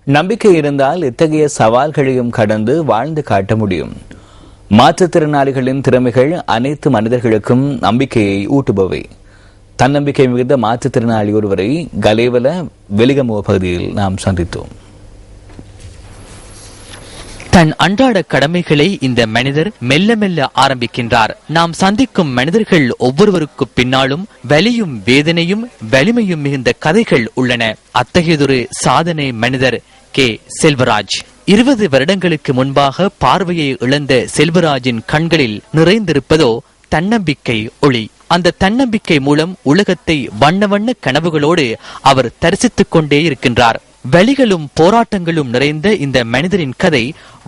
நம்பிக்கை இருந்தால் இத்தகைய சவால்களையும் கடந்து வாழ்ந்து காட்ட முடியும். மாற்றுத்திறனாளிகளின் திறமைகள் அனைத்து மனிதர்களுக்கும் நம்பிக்கையை ஊட்டுபவை. தன்னம்பிக்கை மிகுந்த மாற்றுத்திறனாளி ஒருவரை கலேவல வெலிகமுவ பகுதியில் நாம் சந்தித்தோம். தன் அன்றாட கடமைகளை இந்த மனிதர் மெல்ல மெல்ல ஆரம்பிக்கின்றார். நாம் சந்திக்கும் மனிதர்கள் ஒவ்வொருவருக்கு பின்னாலும் வலியும் வேதனையும் வலிமையும் மிகுந்த கதைகள் உள்ளன. அத்தகையதொரு சாதனை மனிதர் கே செல்வராஜ். 20 வருடங்களுக்கு முன்பாக பார்வையை இழந்த செல்வராஜின் கண்களில் நிறைந்திருப்பதோ தன்னம்பிக்கை ஒளி. அந்த தன்னம்பிக்கை மூலம் உலகத்தை வண்ண வண்ண கனவுகளோடு அவர் தரிசித்துக் கொண்டே இருக்கின்றார். வலிகளும் போராட்டங்களும் நிறைந்த இந்த மனிதரின் கதை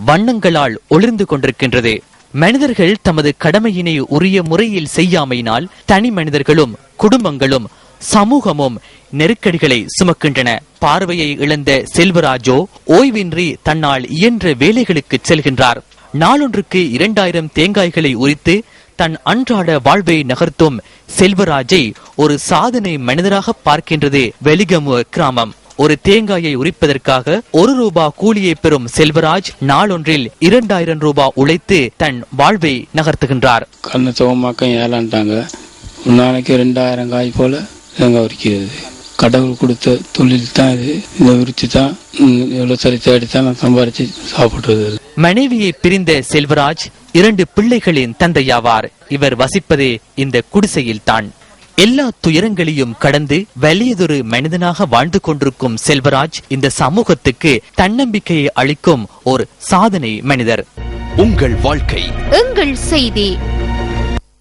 வண்ணங்களால் ஒளிர்ந்து கொண்டிருக்கின்றது. மனிதர்கள் தமது கடமையினை உரிய முறையில் செய்யாமையினால் தனி மனிதர்களும் குடும்பங்களும் சமூகமும் நெருக்கடிகளை சுமக்கின்றன. பார்வையை இழந்த செல்வராஜோ ஓய்வின்றி தன்னால் இயன்ற வேலைகளுக்கு செல்கின்றார். நாளொன்றுக்கு 2000 தேங்காய்களை உரித்து தன் அன்றாட வாழ்வை நகர்த்தும் செல்வராஜை ஒரு சாதனை மனிதராக பார்க்கின்றது வெலிகமுவ கிராமம். ஒரு தேங்காயை உரிப்பதற்காக 1 ரூபாய் கூலியை பெறும் செல்வராஜ் நாளொன்றில் 2000 ரூபாய் உழைத்து தன் வாழ்வை நகர்த்துகின்றார். கண்ண சோமாக்கம் ஏலாண்டாங்க. ஒரு நாளைக்கு 2000 காய் போல தேங்காய் உரிக்கிறது. கடவுள் கொடுத்த தொழில் தான் இது. இதை உரிச்சு தான் எவ்வளவு சரி தேடி தான் நான் சம்பாரிச்சு சாப்பிடுறது. மனைவியை பிரிந்த செல்வராஜ் 2 பிள்ளைகளின் தந்தையாவார். இவர் வசிப்பதே இந்த குடிசையில் தான். எல்லா துயரங்களையும் கடந்து வலியதொரு மனிதனாக வாழ்ந்து கொண்டிருக்கும் செல்வராஜ் இந்த சமூகத்துக்கு தன்னம்பிக்கையை அளிக்கும் ஒரு சாதனை மனிதர். உங்கள் வாழ்க்கை, எங்கள் செய்தி.